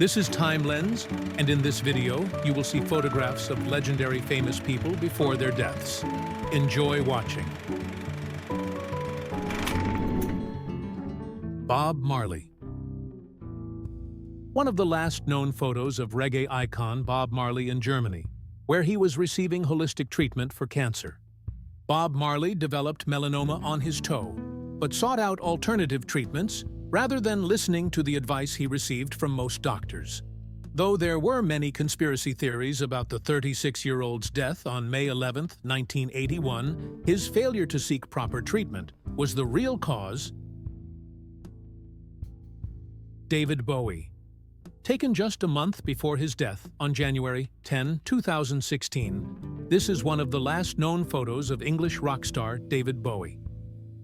This is Time Lens, and in this video, you will see photographs of legendary famous people before their deaths. Enjoy watching. Bob Marley. One of the last known photos of reggae icon Bob Marley in Germany, where he was receiving holistic treatment for cancer. Bob Marley developed melanoma on his toe, but sought out alternative treatments rather than listening to the advice he received from most doctors. Though there were many conspiracy theories about the 36-year-old's death on May 11, 1981, his failure to seek proper treatment was the real cause. David Bowie. Taken just a month before his death on January 10, 2016, this is one of the last known photos of English rock star David Bowie.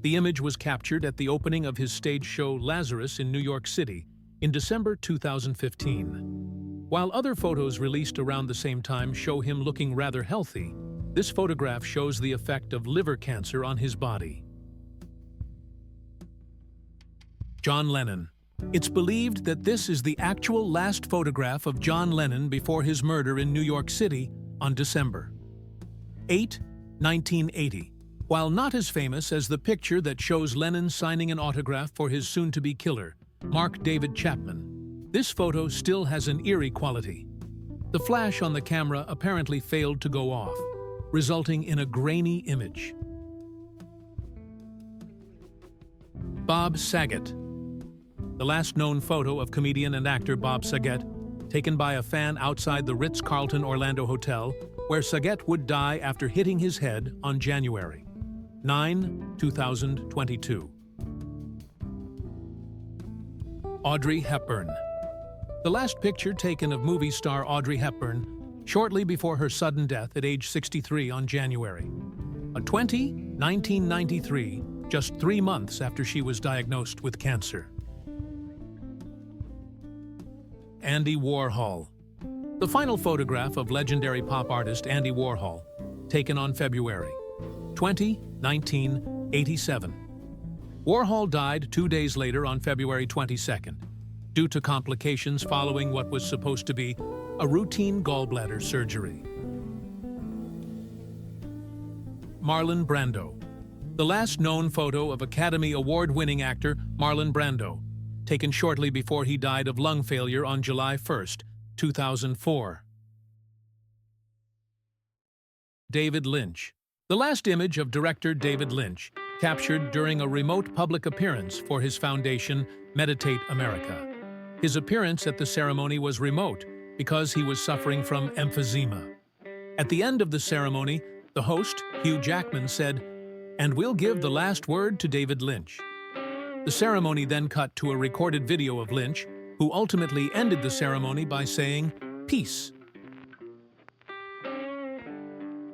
The image was captured at the opening of his stage show Lazarus in New York City in December 2015. While other photos released around the same time show him looking rather healthy, this photograph shows the effect of liver cancer on his body. John Lennon. It's believed that this is the actual last photograph of John Lennon before his murder in New York City on December 8, 1980. While not as famous as the picture that shows Lennon signing an autograph for his soon-to-be killer, Mark David Chapman, this photo still has an eerie quality. The flash on the camera apparently failed to go off, resulting in a grainy image. Bob Saget. The last known photo of comedian and actor Bob Saget, taken by a fan outside the Ritz-Carlton Orlando Hotel, where Saget would die after hitting his head on January 9, 2022. Audrey Hepburn. The last picture taken of movie star Audrey Hepburn shortly before her sudden death at age 63 on January 20, 1993, just 3 months after she was diagnosed with cancer. Andy Warhol. The final photograph of legendary pop artist Andy Warhol, taken on February 20, 1987. Warhol died 2 days later on February 22nd, due to complications following what was supposed to be a routine gallbladder surgery. Marlon Brando. The last known photo of Academy Award-winning actor Marlon Brando, taken shortly before he died of lung failure on July 1, 2004. David Lynch. The last image of director David Lynch, captured during a remote public appearance for his foundation, Meditate America. His appearance at the ceremony was remote because he was suffering from emphysema. At the end of the ceremony, the host, Hugh Jackman, said, "And we'll give the last word to David Lynch." The ceremony then cut to a recorded video of Lynch, who ultimately ended the ceremony by saying, "Peace."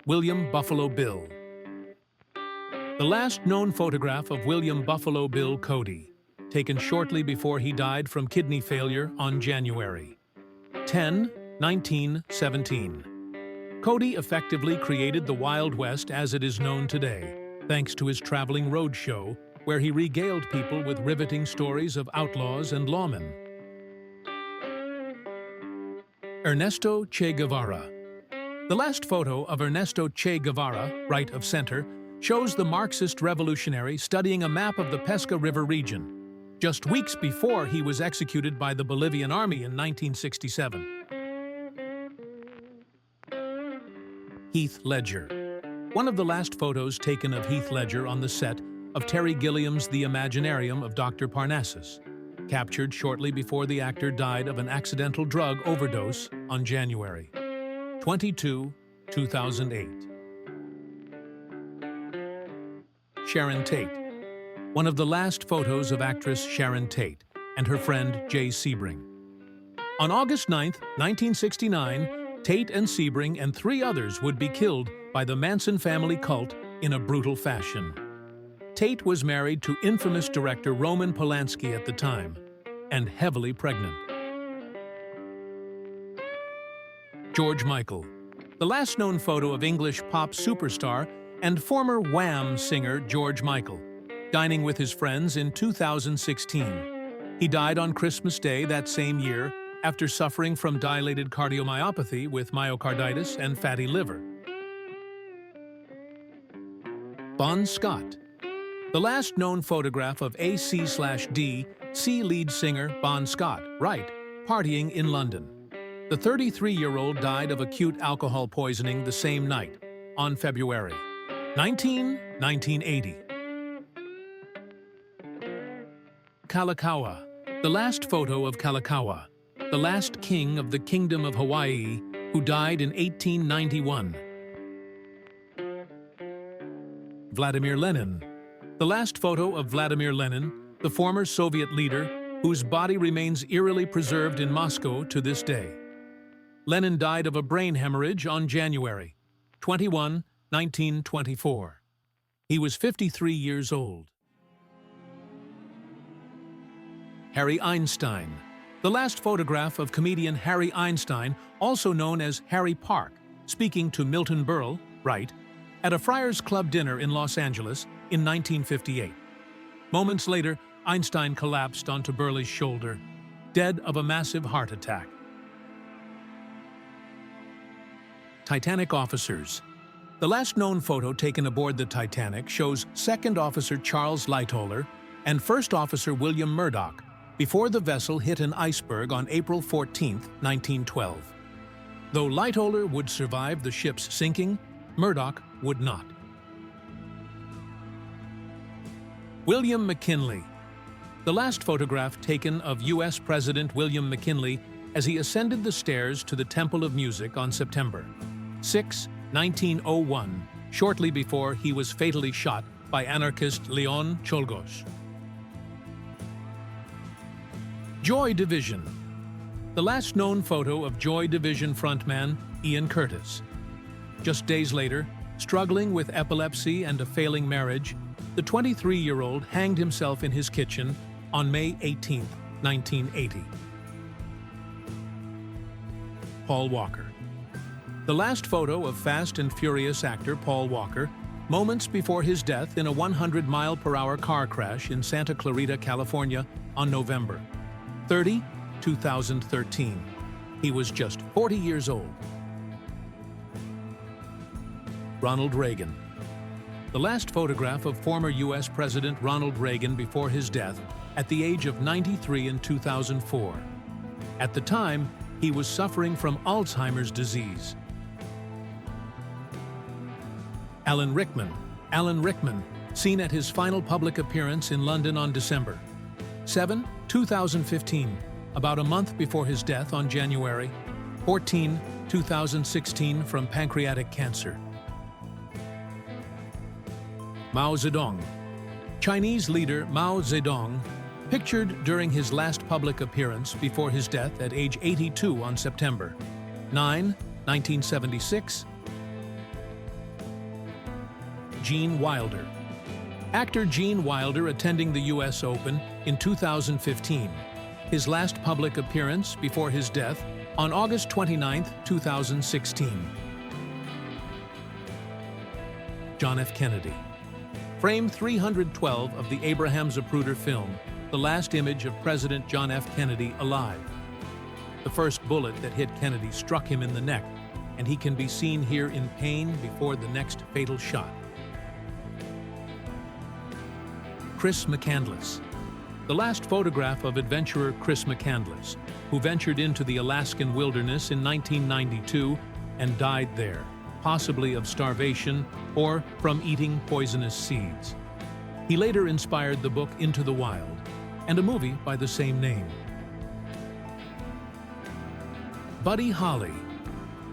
William Buffalo Bill. The last known photograph of William Buffalo Bill Cody, taken shortly before he died from kidney failure on January 10, 1917. Cody effectively created the Wild West as it is known today, thanks to his traveling road show, where he regaled people with riveting stories of outlaws and lawmen. Ernesto Che Guevara. The last photo of Ernesto Che Guevara, right of center, shows the Marxist revolutionary studying a map of the Pesca River region, just weeks before he was executed by the Bolivian army in 1967. Heath Ledger. One of the last photos taken of Heath Ledger on the set of Terry Gilliam's The Imaginarium of Dr. Parnassus, captured shortly before the actor died of an accidental drug overdose on January 22, 2008. Sharon Tate. One of the last photos of actress Sharon Tate and her friend Jay Sebring. On August 9, 1969, Tate and Sebring and 3 others would be killed by the Manson family cult in a brutal fashion. Tate was married to infamous director Roman Polanski at the time, and heavily pregnant. George Michael. The last known photo of English pop superstar and former Wham singer George Michael, dining with his friends in 2016. He died on Christmas Day that same year after suffering from dilated cardiomyopathy with myocarditis and fatty liver. Bon Scott. The last known photograph of AC/D C lead singer Bon Scott, right, partying in London. The 33-year-old died of acute alcohol poisoning the same night, on February 19, 1980. Kalakaua. The last photo of Kalakaua, the last king of the Kingdom of Hawaii, who died in 1891. Vladimir Lenin. The last photo of Vladimir Lenin, the former Soviet leader, whose body remains eerily preserved in Moscow to this day. Lenin died of a brain hemorrhage on January 21, 1924. He was 53 years old. Harry Einstein. The last photograph of comedian Harry Einstein, also known as Harry Park, speaking to Milton Berle, right, at a Friars Club dinner in Los Angeles in 1958. Moments later, Einstein collapsed onto Berle's shoulder, dead of a massive heart attack. Titanic Officers. The last known photo taken aboard the Titanic shows Second Officer Charles Lightoller and First Officer William Murdoch before the vessel hit an iceberg on April 14, 1912. Though Lightoller would survive the ship's sinking, Murdoch would not. William McKinley. The last photograph taken of U.S. President William McKinley as he ascended the stairs to the Temple of Music on September 6, 1901, shortly before he was fatally shot by anarchist Leon Czolgosz. Joy Division. The last known photo of Joy Division frontman Ian Curtis. Just days later, struggling with epilepsy and a failing marriage, the 23-year-old hanged himself in his kitchen on May 18, 1980. Paul Walker. The last photo of Fast and Furious actor Paul Walker, moments before his death in a 100-mile-per-hour car crash in Santa Clarita, California on November 30, 2013. He was just 40 years old. Ronald Reagan. The last photograph of former U.S. President Ronald Reagan before his death at the age of 93 in 2004. At the time, he was suffering from Alzheimer's disease. Alan Rickman. Alan Rickman, seen at his final public appearance in London on December 7, 2015, about a month before his death on January 14, 2016 from pancreatic cancer. Mao Zedong. Chinese leader Mao Zedong, pictured during his last public appearance before his death at age 82 on September 9, 1976. Gene Wilder. Actor Gene Wilder attending the U.S. Open in 2015. His last public appearance before his death on August 29, 2016. John F. Kennedy. Frame 312 of the Abraham Zapruder film, the last image of President John F. Kennedy alive. The first bullet that hit Kennedy struck him in the neck, and he can be seen here in pain before the next fatal shot. Chris McCandless. The last photograph of adventurer Chris McCandless, who ventured into the Alaskan wilderness in 1992 and died there, possibly of starvation or from eating poisonous seeds. He later inspired the book Into the Wild and a movie by the same name. Buddy Holly.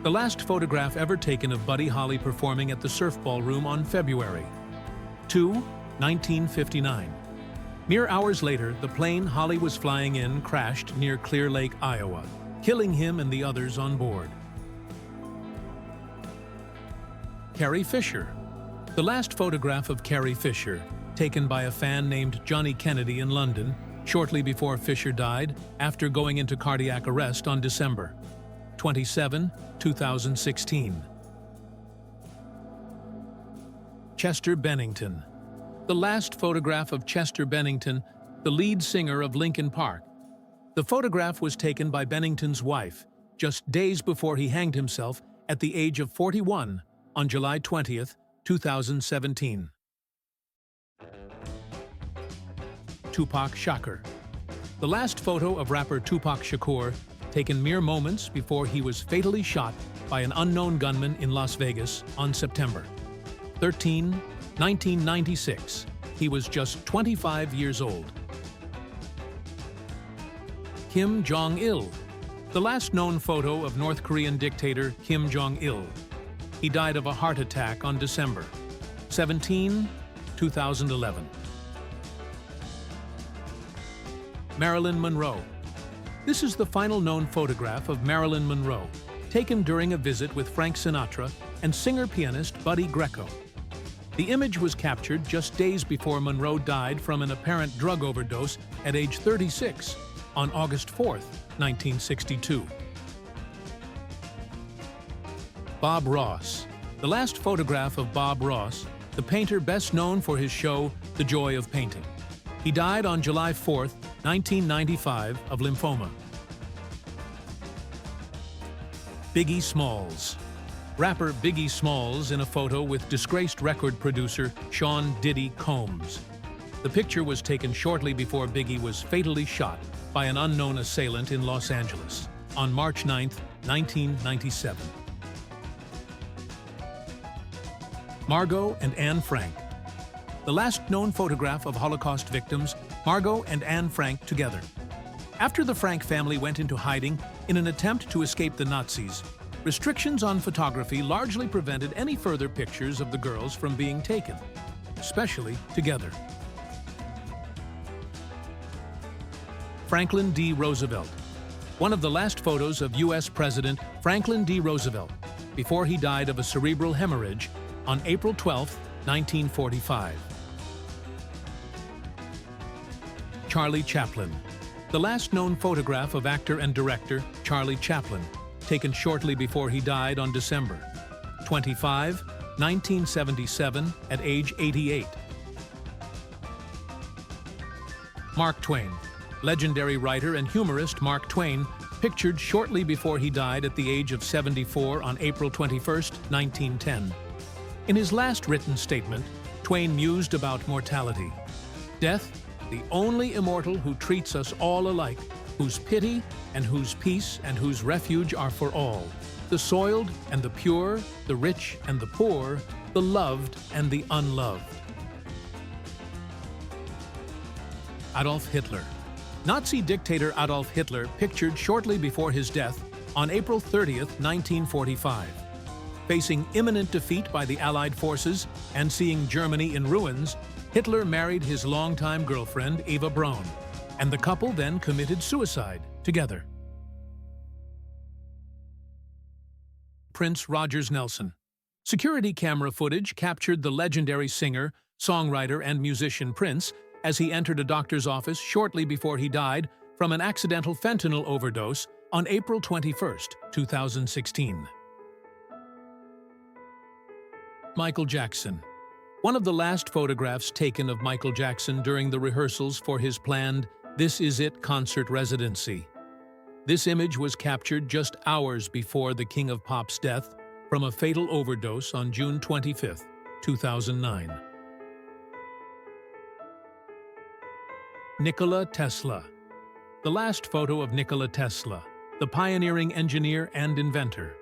The last photograph ever taken of Buddy Holly performing at the Surf Ballroom on February 2, 1959. Mere hours later, the plane Holly was flying in crashed near Clear Lake, Iowa, killing him and the others on board. Carrie Fisher. The last photograph of Carrie Fisher, taken by a fan named Johnny Kennedy in London, shortly before Fisher died after going into cardiac arrest on December 27, 2016. Chester Bennington. The last photograph of Chester Bennington, the lead singer of Linkin Park. The photograph was taken by Bennington's wife just days before he hanged himself at the age of 41 on July 20th, 2017. Tupac Shakur. The last photo of rapper Tupac Shakur, taken mere moments before he was fatally shot by an unknown gunman in Las Vegas on September 13, 1996. He was just 25 years old. Kim Jong-il. The last known photo of North Korean dictator Kim Jong-il. He died of a heart attack on December 17, 2011. Marilyn Monroe. This is the final known photograph of Marilyn Monroe, taken during a visit with Frank Sinatra and singer-pianist Buddy Greco. The image was captured just days before Monroe died from an apparent drug overdose at age 36 on August 4, 1962. Bob Ross. The last photograph of Bob Ross, the painter best known for his show The Joy of Painting. He died on July 4, 1995, of lymphoma. Biggie Smalls. Rapper Biggie Smalls in a photo with disgraced record producer Sean Diddy Combs. The picture was taken shortly before Biggie was fatally shot by an unknown assailant in Los Angeles on March 9, 1997. Margot and Anne Frank. The last known photograph of Holocaust victims, Margot and Anne Frank together. After the Frank family went into hiding in an attempt to escape the Nazis, restrictions on photography largely prevented any further pictures of the girls from being taken, especially together. Franklin D. Roosevelt. One of the last photos of U.S. President Franklin D. Roosevelt before he died of a cerebral hemorrhage on April 12, 1945. Charlie Chaplin. The last known photograph of actor and director Charlie Chaplin, taken shortly before he died on December 25, 1977, at age 88. Mark Twain. Legendary writer and humorist Mark Twain, pictured shortly before he died at the age of 74 on April 21, 1910. In his last written statement, Twain mused about mortality. Death, the only immortal who treats us all alike, whose pity and whose peace and whose refuge are for all, the soiled and the pure, the rich and the poor, the loved and the unloved. Adolf Hitler. Nazi dictator Adolf Hitler, pictured shortly before his death on April 30, 1945. Facing imminent defeat by the Allied forces and seeing Germany in ruins, Hitler married his longtime girlfriend, Eva Braun, and the couple then committed suicide together. Prince Rogers Nelson. Security camera footage captured the legendary singer, songwriter, and musician Prince as he entered a doctor's office shortly before he died from an accidental fentanyl overdose on April 21, 2016. Michael Jackson. One of the last photographs taken of Michael Jackson during the rehearsals for his planned This Is It concert residency. This image was captured just hours before the King of Pop's death from a fatal overdose on June 25, 2009. Nikola Tesla. The last photo of Nikola Tesla, the pioneering engineer and inventor.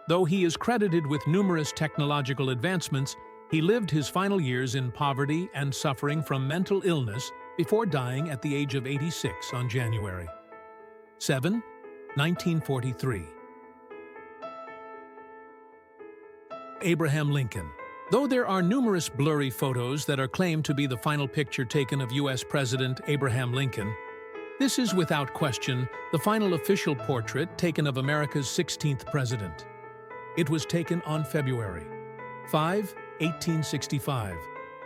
Though he is credited with numerous technological advancements, he lived his final years in poverty and suffering from mental illness before dying at the age of 86 on January 7, 1943. Abraham Lincoln. Though there are numerous blurry photos that are claimed to be the final picture taken of U.S. President Abraham Lincoln, this is without question the final official portrait taken of America's 16th president. It was taken on February 5, 1865,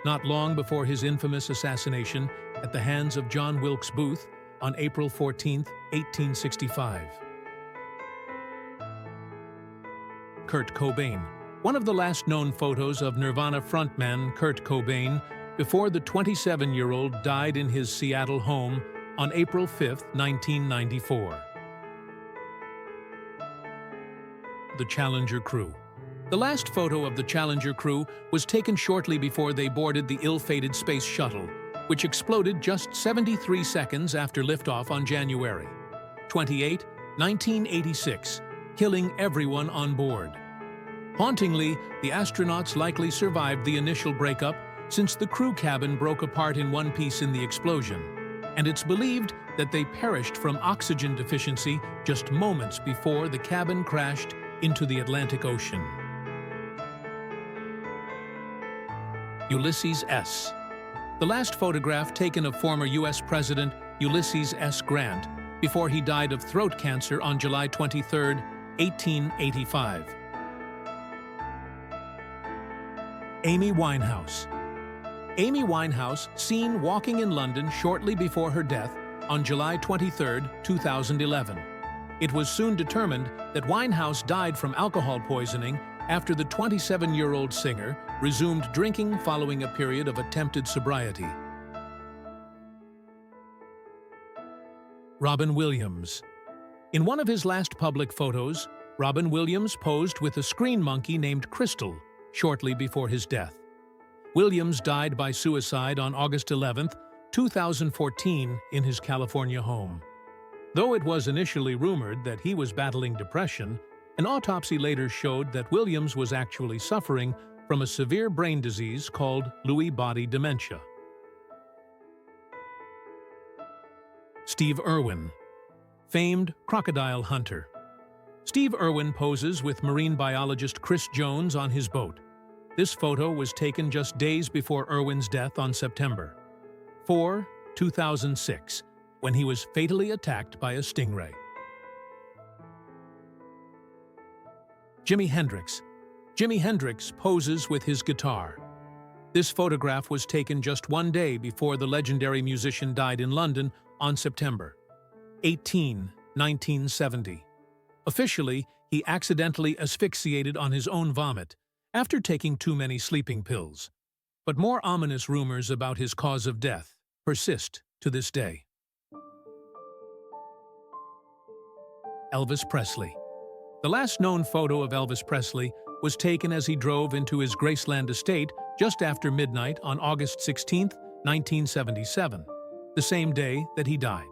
not long before his infamous assassination at the hands of John Wilkes Booth on April 14, 1865. Kurt Cobain. One of the last known photos of Nirvana frontman Kurt Cobain before the 27-year-old died in his Seattle home on April 5, 1994. The Challenger crew. The last photo of the Challenger crew was taken shortly before they boarded the ill-fated space shuttle, which exploded just 73 seconds after liftoff on January 28, 1986, killing everyone on board. Hauntingly, the astronauts likely survived the initial breakup since the crew cabin broke apart in one piece in the explosion, and it's believed that they perished from oxygen deficiency just moments before the cabin crashed into the Atlantic Ocean. Ulysses S. The last photograph taken of former U.S. President Ulysses S. Grant before he died of throat cancer on July 23, 1885. Amy Winehouse. Amy Winehouse, seen walking in London shortly before her death on July 23, 2011. It was soon determined that Winehouse died from alcohol poisoning after the 27-year-old singer resumed drinking following a period of attempted sobriety. Robin Williams. In one of his last public photos, Robin Williams posed with a screen monkey named Crystal shortly before his death. Williams died by suicide on August 11, 2014, in his California home. Though it was initially rumored that he was battling depression, an autopsy later showed that Williams was actually suffering from a severe brain disease called Lewy body dementia. Steve Irwin. Famed crocodile hunter. Steve Irwin poses with marine biologist Chris Jones on his boat. This photo was taken just days before Irwin's death on September 4, 2006, when he was fatally attacked by a stingray. Jimi Hendrix. Jimi Hendrix poses with his guitar. This photograph was taken just one day before the legendary musician died in London on September 18, 1970. Officially, he accidentally asphyxiated on his own vomit after taking too many sleeping pills. But more ominous rumors about his cause of death persist to this day. Elvis Presley. The last known photo of Elvis Presley was taken as he drove into his Graceland estate just after midnight on August 16, 1977, the same day that he died.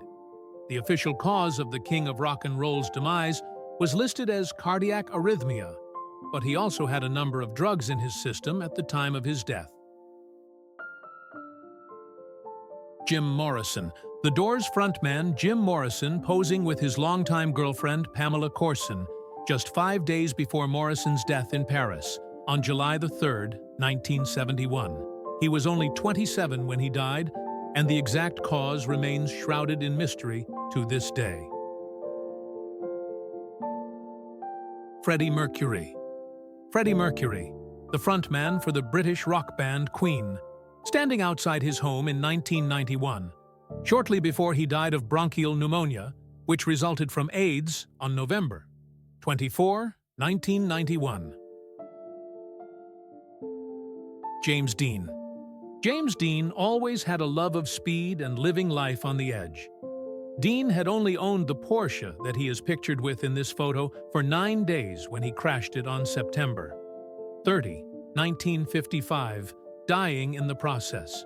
The official cause of the King of Rock and Roll's demise was listed as cardiac arrhythmia, but he also had a number of drugs in his system at the time of his death. Jim Morrison. The Doors frontman Jim Morrison posing with his longtime girlfriend Pamela Courson just 5 days before Morrison's death in Paris on July 3, 1971. He was only 27 when he died, and the exact cause remains shrouded in mystery to this day. Freddie Mercury. Freddie Mercury, the frontman for the British rock band Queen, standing outside his home in 1991, shortly before he died of bronchial pneumonia, which resulted from AIDS on November 24, 1991. James Dean. James Dean always had a love of speed and living life on the edge. Dean had only owned the Porsche that he is pictured with in this photo for 9 days when he crashed it on September 30, 1955, dying in the process.